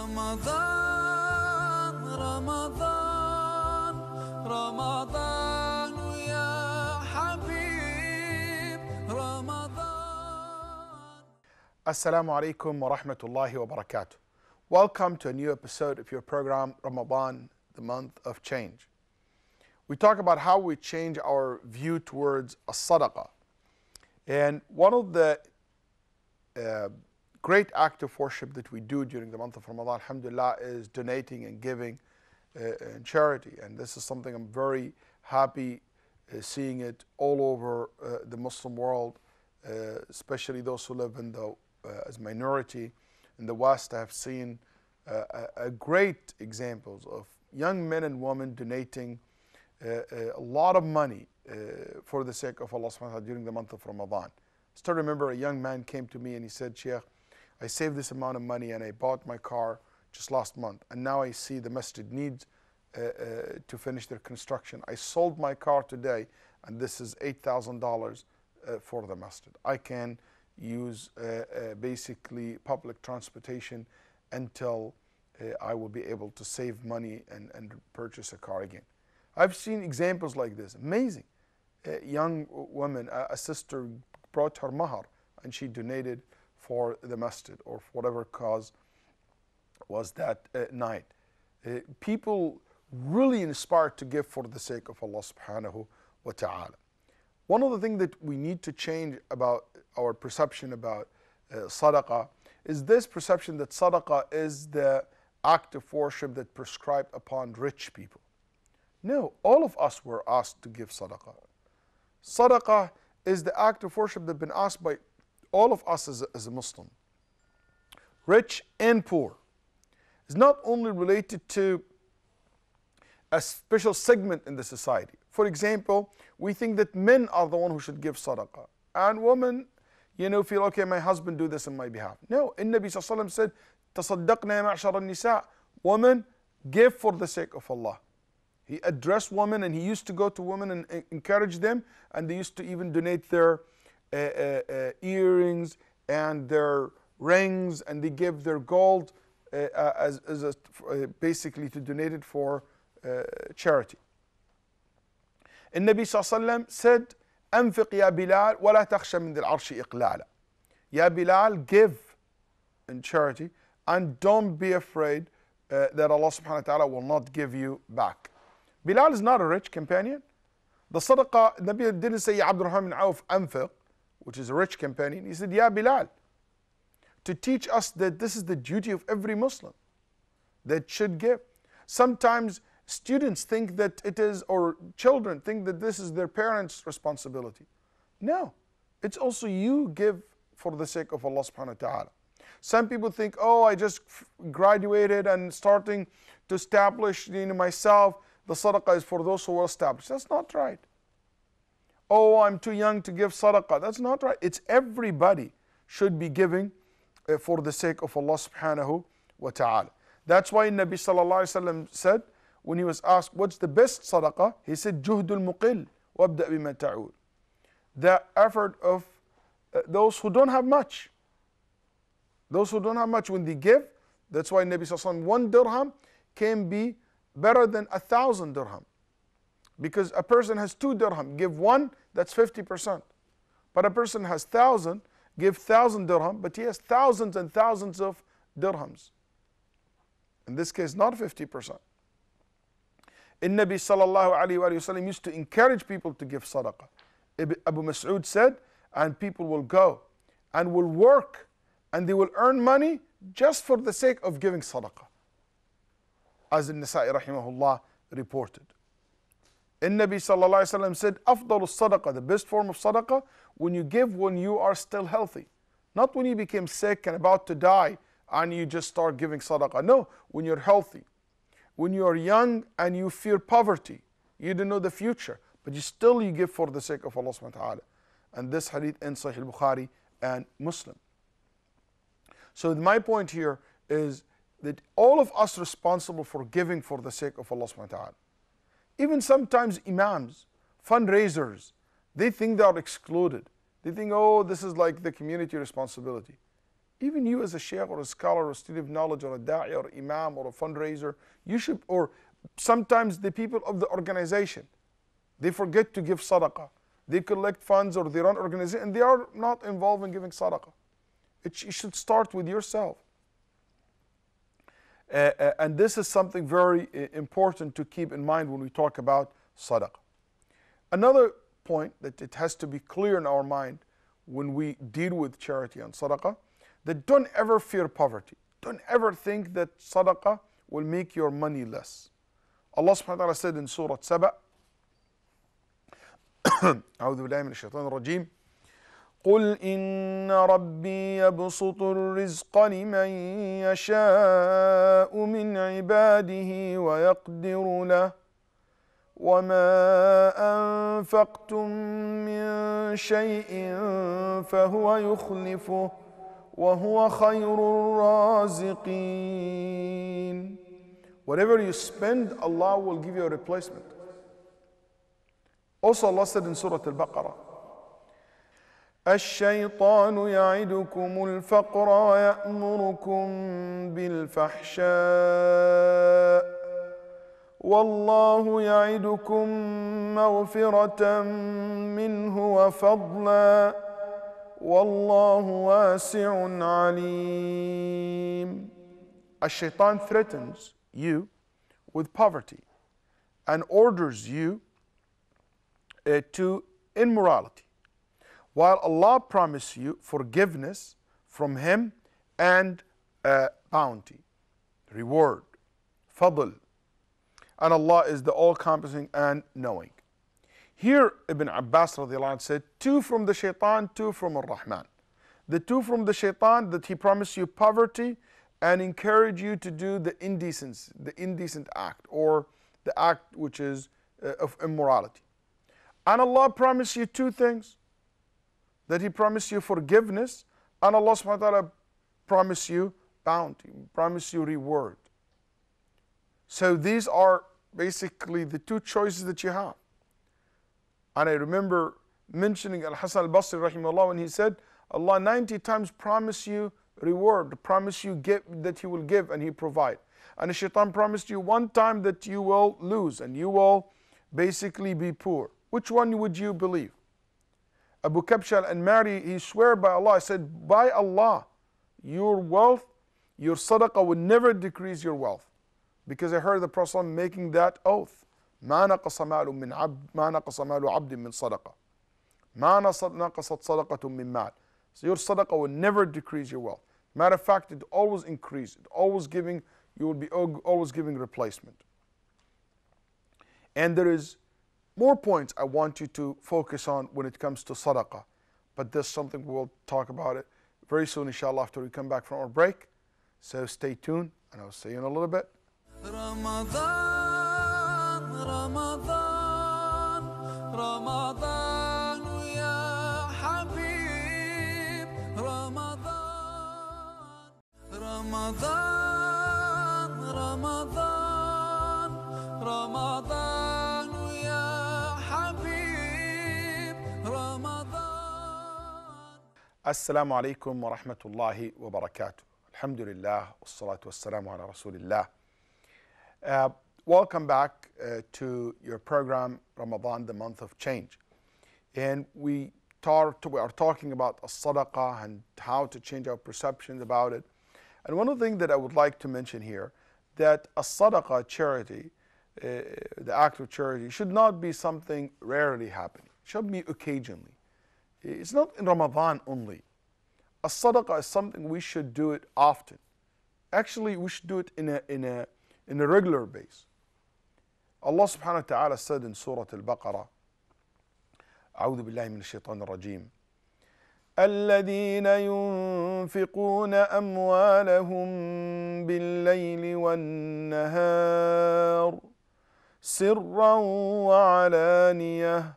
رمضان رمضان رمضان يا حبيب رمضان. Assalamu alaikum wa rahmatullahi wa barakatuh. Welcome to a new episode of your program Ramadan, the month of change. We talk about how we change our view towards a sadaqah. And one of the great act of worship that we do during the month of Ramadan, alhamdulillah, is donating and giving in charity. And this is something I'm very happy seeing it all over the Muslim world, especially those who live in the as minority in the West. I have seen great examples of young men and women donating a lot of money for the sake of Allah subhanahu wa ta'ala during the month of Ramadan. I still remember a young man came to me and he said, Sheikh, I saved this amount of money and I bought my car just last month, and now I see the masjid needs to finish their construction. I sold my car today and this is $8,000 for the masjid. I can use basically public transportation until I will be able to save money and purchase a car again. I've seen examples like this, amazing. A young woman, a sister brought her mahar and she donated for the masjid or for whatever cause was that night. People really inspired to give for the sake of Allah subhanahu wa ta'ala. One of the things that we need to change about our perception about sadaqah is this perception that sadaqah is the act of worship that prescribed upon rich people. No, all of us were asked to give sadaqah. Sadaqah is the act of worship that has been asked by all of us as a Muslim, rich and poor. It's not only related to a special segment in the society. For example, we think that men are the one who should give sadaqah, and women, feel, okay, my husband do this on my behalf. No, Nabi Sallallahu Alaihi Wasallam said, "Tasaddaqna ya ma'shar al-nisa." Women, give for the sake of Allah. He addressed women and he used to go to women and encourage them, and they used to even donate their earrings and their rings, and they give their gold basically to donate it for charity. And Nabi Sallallahu Alaihi Wasallam said, أنفق يا بلال ولا تخشى من ذي العرش إقلالا. Ya Bilal, give in charity and don't be afraid that Allah subhanahu wa ta'ala will not give you back. Bilal is not a rich companion. The sadaqah, Nabi didn't say, Ya Abdurrahman bin Auf, anfiq, which is a rich companion. He said, Ya Bilal, to teach us that this is the duty of every Muslim that should give. Sometimes students think that it is, or children think that this is their parents' responsibility. No, it's also you give for the sake of Allah subhanahu wa ta'ala. Some people think, oh, I just graduated and starting to establish myself. The sadaqah is for those who are established. That's not right. Oh, I'm too young to give sadaqah. That's not right. It's everybody should be giving for the sake of Allah subhanahu wa ta'ala. That's why Nabi sallallahu alaihi wasallam said, when he was asked, what's the best sadaqah? He said, juhdul muqil, wabda bima ta'ud. The effort of those who don't have much. Those who don't have much, when they give, that's why Nabi sallallahu alaihi wasallam, 1 dirham can be better than 1,000 dirham. Because a person has 2 dirham, give 1, that's 50%. But a person has 1,000, give 1,000 dirham, but he has thousands and thousands of dirhams. In this case, not 50%. And Nabi sallallahu alayhi wa sallam used to encourage people to give sadaqah. Abu Mas'ud said, and people will go and will work and they will earn money just for the sake of giving sadaqah. As An-Nasa'i rahimahullah reported. And Nabi sallallahu alayhi wa sallam said, أفضل الصدقة, the best form of sadaqah, when you give when you are still healthy. Not when you became sick and about to die and you just start giving sadaqah. No, when you're healthy. When you are young and you fear poverty, you don't know the future, but you give for the sake of Allah subhanahu wa ta'ala. And this hadith in Sahih al-Bukhari and Muslim. So my point here is that all of us responsible for giving for the sake of Allah subhanahu wa ta'ala. Even sometimes imams, fundraisers, they think they are excluded. They think, oh, this is like the community responsibility. Even you as a sheikh or a scholar or a student of knowledge or a da'i or imam or a fundraiser, you should, or sometimes the people of the organization, they forget to give sadaqah. They collect funds or they run organization and they are not involved in giving sadaqah. It should start with yourself. And this is something very important to keep in mind when we talk about sadaqah. Another point that it has to be clear in our mind when we deal with charity and sadaqah, that don't ever fear poverty. Don't ever think that sadaqah will make your money less. Allah subhanahu wa ta'ala said in Surah Saba, أعوذ بالله من الشيطان الرجيم قل إن ربي يبسط الرزق لمن يشاء من عباده ويقدر له وما أنفقتم من شيء فهو يخلفه وهو خير الرازقين. Whatever you spend, Allah will give you a replacement. Also Allah said in Surah Al-Baqarah, الشيطان يعدكم الفقر ويأمركم بالفحشاء والله يعدكم مغفرة منه وفضلا والله واسع عليم. الشيطان threatens you with poverty and orders you to immorality, while Allah promises you forgiveness from Him and bounty, reward, fadl. And Allah is the all-encompassing and knowing. Here Ibn Abbas radiallahu anh said, two from the shaitan, two from ar-Rahman. The two from the shaitan, that he promised you poverty and encourage you to do the indecent act, or the act which is of immorality. And Allah promised you two things, that He promised you forgiveness, and Allah subhanahu wa ta'ala promised you bounty, promised you reward. So these are basically the two choices that you have. And I remember mentioning Al-Hasan al-Basri rahimahullah when he said, Allah 90 times promised you reward, promised you that He will give and He provide. And the shaitan promised you one time that you will lose and you will basically be poor. Which one would you believe? Abu Kabsha al-Anmari, he swore by Allah, I said, by Allah, your wealth, your sadaqah will never decrease your wealth. Because I heard the Prophet making that oath. ما نقص مال من عبد ما نقص مال عبد من صدقة ما نقصت صدقة من مال. So your sadaqah will never decrease your wealth. Matter of fact, it always increases. It always giving, you will be always giving replacement. And there is more points I want you to focus on when it comes to sadaqah. But there's something we'll talk about it very soon, inshallah, after we come back from our break. So stay tuned, and I'll see you in a little bit. رمضان رمضان رمضان يا حبيب رمضان رمضان رمضان رمضان يا حبيب رمضان. Assalamu alaikum wa rahmatullahi wa barakatuh. Alhamdulillah, wassalatu wassalamu ala rasulillah. Welcome back to your program, Ramadan, the month of change. And we are talking about as-sadaqah and how to change our perceptions about it. And one of the things that I would like to mention here, that as-sadaqah, charity, the act of charity, should not be something rarely happening. It should be occasionally. It's not in Ramadan only. As-sadaqah is something we should do it often. Actually, we should do it in a regular basis. Allah subhanahu wa ta'ala said in Surah Al-Baqarah, أعوذ بالله من الشيطان الرجيم الذين ينفقون أموالهم بالليل والنهار سرا وعلانية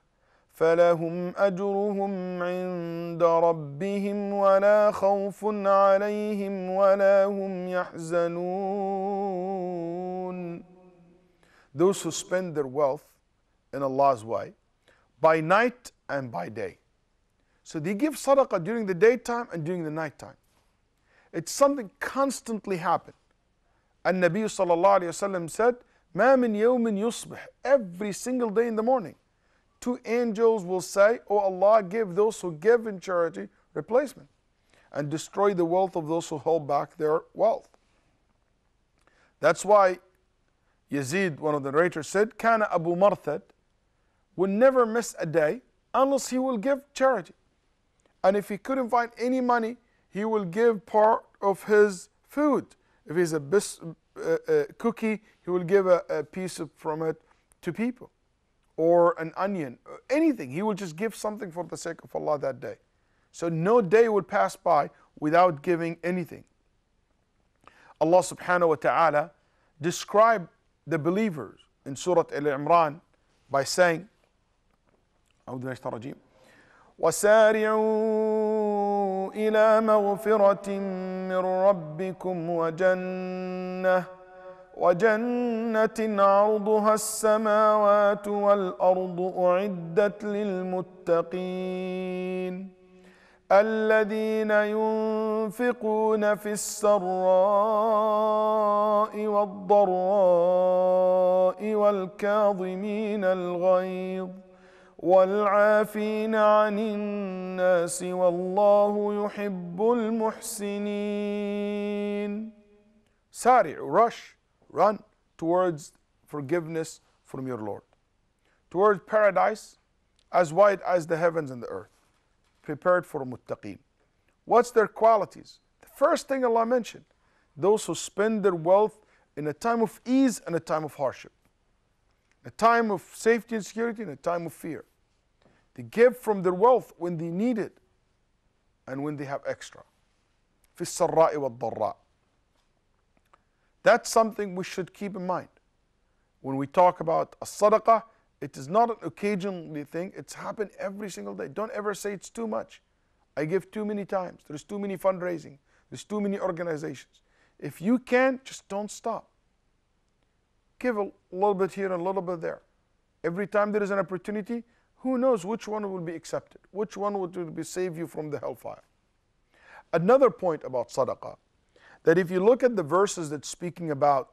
فلهم أجرهم عند ربهم ولا خوف عليهم ولا هم يحزنون. Those who spend their wealth in Allah's way by night and by day. So they give sadaqah during the daytime and during the nighttime. It's something constantly happen. And Nabi sallallahu alayhi wasallam said, "Ma min yawmin yusbih," every single day in the morning, two angels will say, "Oh Allah, give those who give in charity replacement, and destroy the wealth of those who hold back their wealth." That's why Yazid, one of the narrators, said, "Kana Abu Marthad would never miss a day unless he will give charity. And if he couldn't find any money, he will give part of his food. If he's a cookie, he will give a piece from it to people, or an onion, or anything. He will just give something for the sake of Allah that day. So no day would pass by without giving anything." Allah subhanahu wa ta'ala described the believers in Surah Al-Imran by saying, أعوذ بالله من الشيطان الرجيم وسارعوا إلى مغفرة من ربكم وجنة عرضها السماوات والأرض أعدت للمتقين الذين ينفقون في السراء والضراء والكاظمين الغيظ والعافين عن الناس والله يحب المحسنين. Sari', rush, run towards forgiveness from your Lord, towards paradise as wide as the heavens and the earth, prepared for muttaqeen. What's their qualities? The first thing Allah mentioned, those who spend their wealth in a time of ease and a time of hardship, a time of safety and security and a time of fear. They give from their wealth when they need it and when they have extra. في السراء والضراء. That's something we should keep in mind. When we talk about a sadaqah, it is not an occasionally thing, it's happened every single day. Don't ever say it's too much. I give too many times. There's too many fundraising. There's too many organizations. If you can, just don't stop. Give a little bit here and a little bit there. Every time there is an opportunity, who knows which one will be accepted, which one will be save you from the hellfire. Another point about sadaqah, that if you look at the verses that's speaking about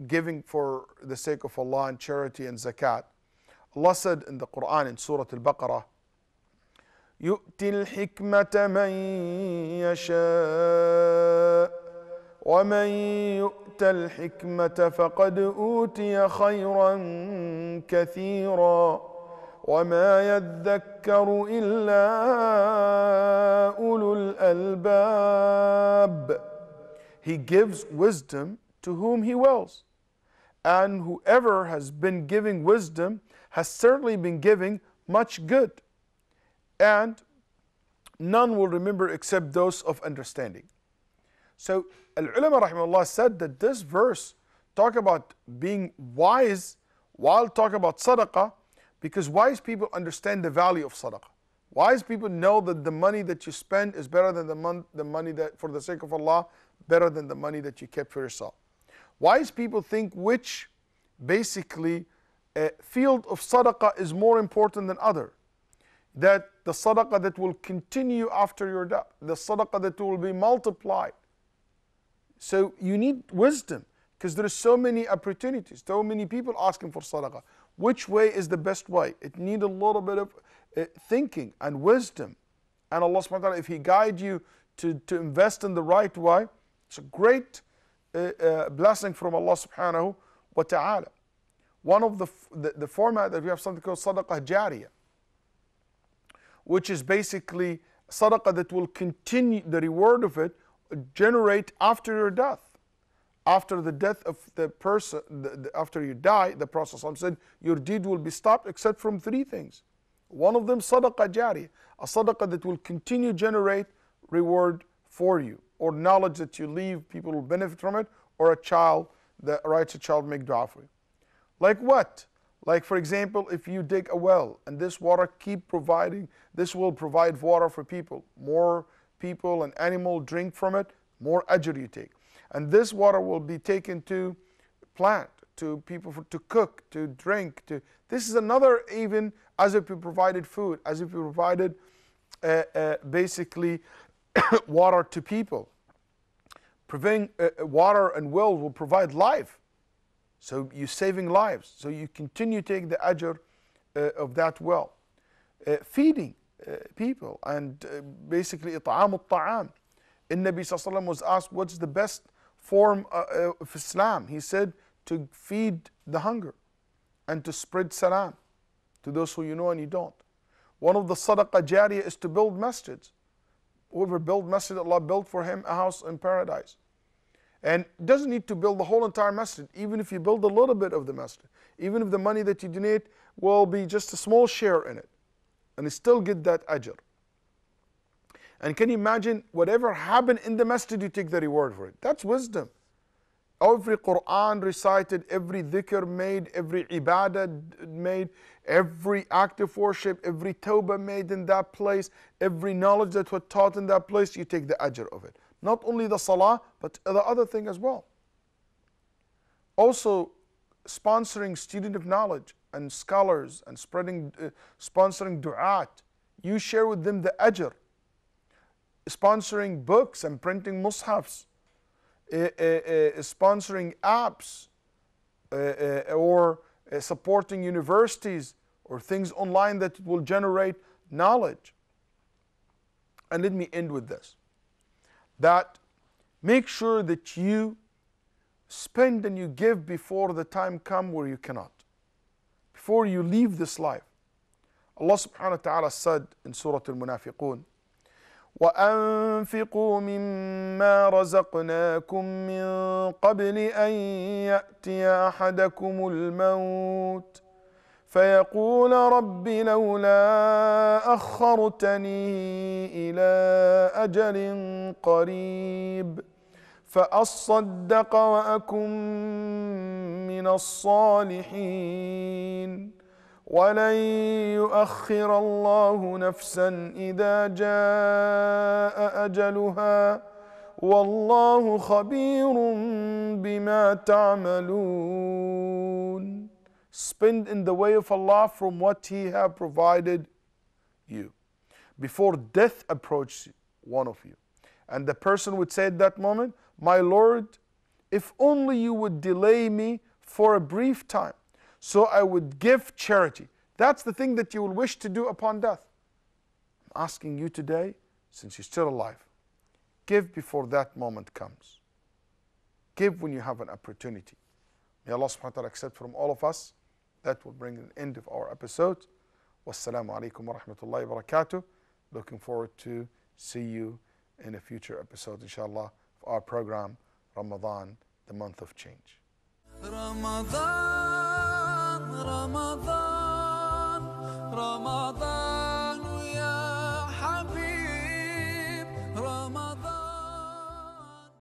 giving for the sake of Allah and charity and zakat, Allah said in the Quran in Surah Al-Baqarah, يُؤْتِي الْحِكْمَةَ مَنْ يَشَاءُ وَمَنْ يُؤْتَ الْحِكْمَةَ فَقَدْ أُوتِيَ خَيْرًا كَثِيرًا وَمَا يَذَّكَّرُ إِلَّا أُولُو الْأَلْبَابِ. He gives wisdom to whom He wills. And whoever has been giving wisdom has certainly been giving much good. And none will remember except those of understanding. So Al-Ulama rahimahullah said that this verse talk about being wise while talking about sadaqah, because wise people understand the value of sadaqah. Wise people know that the money that you spend is better than the money that for the sake of Allah, better than the money that you kept for yourself. Wise people think which basically field of sadaqah is more important than other. That the sadaqah that will continue after your death, the sadaqah that will be multiplied. So you need wisdom, because there are so many opportunities, so many people asking for sadaqah. Which way is the best way? It needs a little bit of thinking and wisdom. And Allah subhanahu wa ta'ala, if He guides you to invest in the right way, it's a great blessing from Allah subhanahu wa ta'ala. One of the format that we have something called sadaqah jariyah, which is basically sadaqah that will continue, the reward of it generate after your death. After the death of the person, after you die, the Prophet said, your deed will be stopped except from three things. One of them, sadaqah jariyah, a sadaqah that will continue generate reward for you, or knowledge that you leave, people will benefit from it, or a child, the righteous child make dua for you. Like what? Like for example, if you dig a well and this water keep providing, this will provide water for people. More people and animal drink from it, more ajr you take. And this water will be taken to plant, to people to cook, to drink. This is another, even as if you provided food, as if you provided basically water to people. Providing water and wells will provide life. So you're saving lives. So you continue to take the ajr of that well. Feeding people and basically إطعام الطعام. Nabi sallallahu alaihi wasallam was asked, what's the best form of Islam? He said, to feed the hunger and to spread salam to those who you know and you don't. One of the sadaqah jariyah is to build masjids. Whoever built masjid, Allah built for him a house in paradise. And doesn't need to build the whole entire masjid. Even if you build a little bit of the masjid, even if the money that you donate will be just a small share in it, and you still get that ajr. And can you imagine, whatever happened in the masjid, you take the reward for it. That's wisdom. Every Quran recited, every dhikr made, every ibadah made, every act of worship, every tawbah made in that place, every knowledge that was taught in that place, you take the ajr of it. Not only the salah, but the other thing as well. Also, sponsoring student of knowledge and scholars and sponsoring du'at. You share with them the ajr. Sponsoring books and printing mushafs. Sponsoring apps or supporting universities or things online that will generate knowledge. And let me end with this. That make sure that you spend and you give before the time comes where you cannot. Before you leave this life. Allah subhanahu wa ta'ala said in Surah Al-Munafiqun, وَأَنفِقُوا مِمَّا رَزَقْنَاكُم مِّن قَبْلِ أَن يَأْتِيَ أَحَدَكُمُ الْمَوْتُ فيقول رب لولا أخرتني إلى أجل قريب فأصدق وأكن من الصالحين ولن يؤخر الله نفسا إذا جاء أجلها والله خبير بما تعملون. Spend in the way of Allah from what He has provided you. Before death approaches one of you. And the person would say at that moment, my Lord, if only you would delay me for a brief time, so I would give charity. That's the thing that you will wish to do upon death. I'm asking you today, since you're still alive, give before that moment comes. Give when you have an opportunity. May Allah subhanahu wa ta'ala accept from all of us. That will bring an end of our episode. Wassalamu alaikum wa rahmatullahi wa barakatuh. Looking forward to see you in a future episode, inshallah, of our program, Ramadan, the month of change. Ramadan, Ramadan, Ramadan.